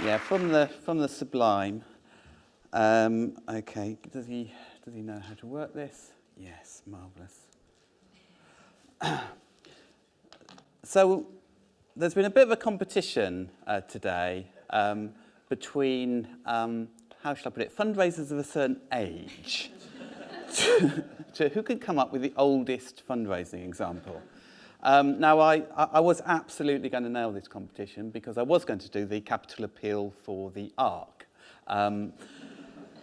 Yeah, from the Sublime. Okay, does he know how to work this? Yes, marvellous. So there's been a bit of a competition today between, how shall I put it, fundraisers of a certain age to who can come up with the oldest fundraising example. Now, I was absolutely going to nail this competition because I was going to do the capital appeal for the Ark.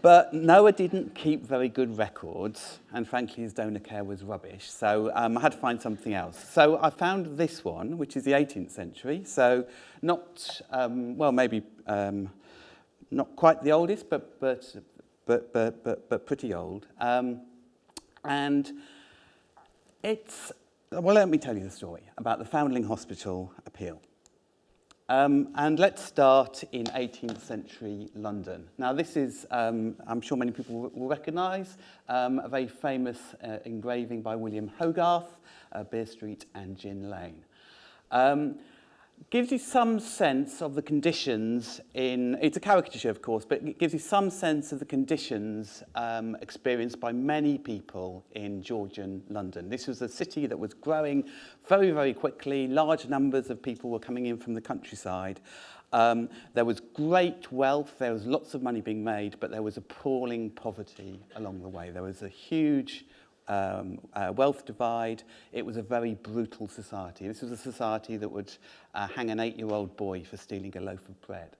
But Noah didn't keep very good records, and frankly his donor care was rubbish, so I had to find something else. So I found this one, which is the 18th century, so not, well, maybe not quite the oldest, but pretty old. And it's, well, let me tell you the story about the Foundling Hospital appeal. And let's start in 18th century London. Now this is, I'm sure many people will recognise, a very famous engraving by William Hogarth, Beer Street and Gin Lane. Gives you some sense of the conditions in, it's a caricature of course, but it gives you some sense of the conditions experienced by many people in Georgian London. This was a city that was growing very, very quickly. Large numbers of people were coming in from the countryside. There was great wealth, there was lots of money being made, but there was appalling poverty along the way. There was a huge wealth divide. It was a very brutal society. This was a society that would hang an 8-year-old boy for stealing a loaf of bread.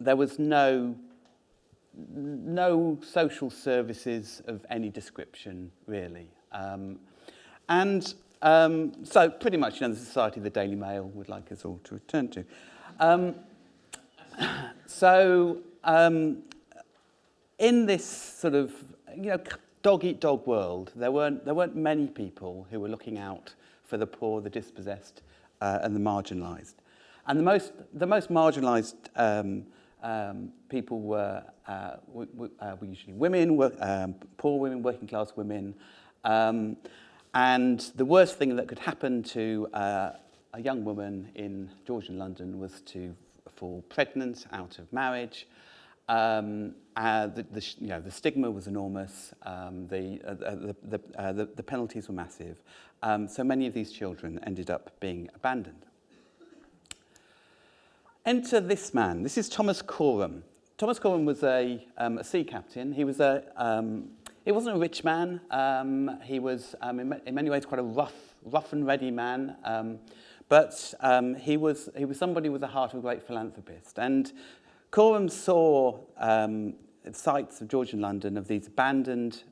There was no social services of any description, really. So pretty much, the society the Daily Mail would like us all to return to. In this sort of, dog-eat-dog world, there weren't many people who were looking out for the poor, the dispossessed, and the marginalised. And the most marginalised people were usually women, poor women, working-class women. And the worst thing that could happen to a young woman in Georgian London was to fall pregnant out of marriage. The stigma was enormous. The penalties were massive. So many of these children ended up being abandoned. Enter this man. This is Thomas Coram. Thomas Coram was a sea captain. He was he wasn't a rich man. He was in many ways quite a rough and ready man. But he was somebody with the heart of a great philanthropist. And Coram saw sites of Georgian London of these abandoned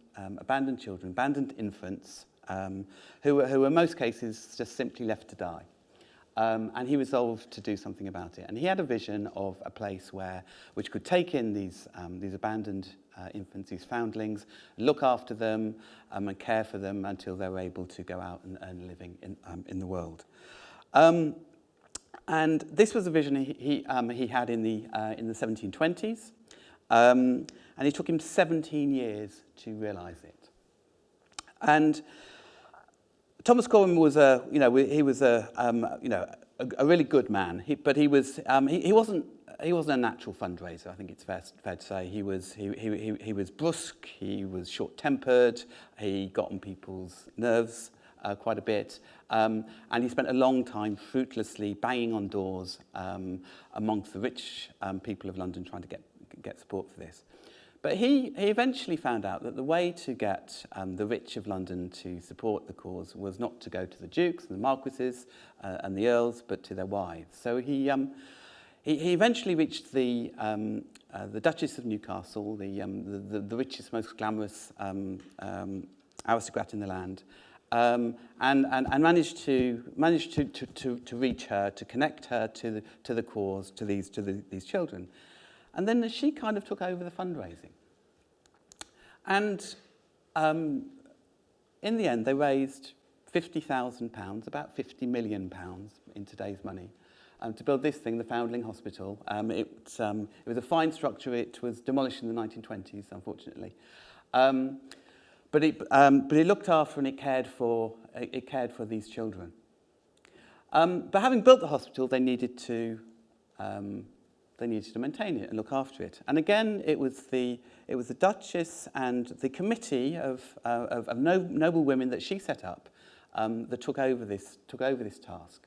children, abandoned infants, who were in most cases just simply left to die. And he resolved to do something about it. And he had a vision of a place which could take in these abandoned infants, these foundlings, look after them and care for them until they were able to go out and earn a living in the world. And this was a vision he had in the 1720s, and it took him 17 years to realise it. And Thomas Coram was he was a really good man, but he wasn't a natural fundraiser. I think it's fair to say he was brusque, he was short-tempered, he got on people's nerves quite a bit, and he spent a long time fruitlessly banging on doors amongst the rich people of London trying to get support for this. But he eventually found out that the way to get the rich of London to support the cause was not to go to the dukes and the marquises and the earls, but to their wives. So he eventually reached the Duchess of Newcastle, the richest, most glamorous aristocrat in the land, and managed to reach her, to connect her to the cause, to these children. And then she kind of took over the fundraising. And in the end, they raised £50,000, about £50 million in today's money, to build this thing, the Foundling Hospital. It was a fine structure. It was demolished in the 1920s, unfortunately. But it looked after and it cared for these children. But having built the hospital, they needed to they needed to maintain it and look after it. And again, it was the Duchess and the committee of noble women that she set up that took over this task.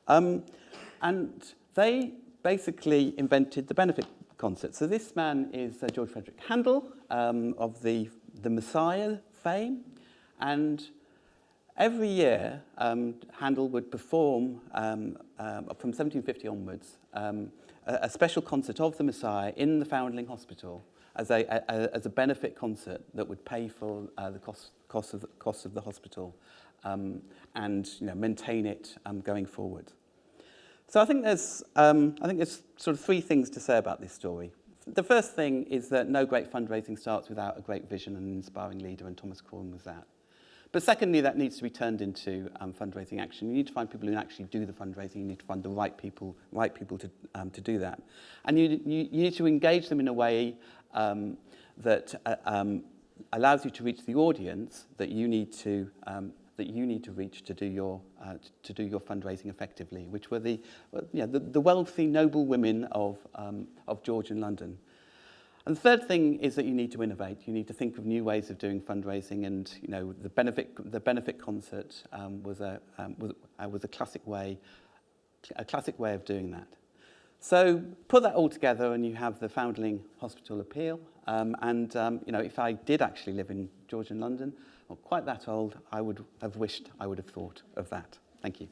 And they basically invented the benefit concert. So this man is George Frederick Handel of the Messiah fame, and every year Handel would perform from 1750 onwards a special concert of the Messiah in the Foundling Hospital as a benefit concert that would pay for the cost of the hospital and maintain it going forward. So I think there's sort of three things to say about this story. The first thing is that no great fundraising starts without a great vision and an inspiring leader, and Thomas Coram was that. But secondly, that needs to be turned into fundraising action. You need to find people who actually do the fundraising. You need to find the right people to do that. And you need to engage them in a way that allows you to reach the audience that you need to reach to do your fundraising effectively, which were the wealthy noble women of Georgian London. And the third thing is that you need to innovate. You need to think of new ways of doing fundraising, and the benefit concert was a classic way of doing that. So put that all together, and you have the Foundling Hospital Appeal. If I did actually live in Georgian London, not quite that old, I would have wished I would have thought of that. Thank you.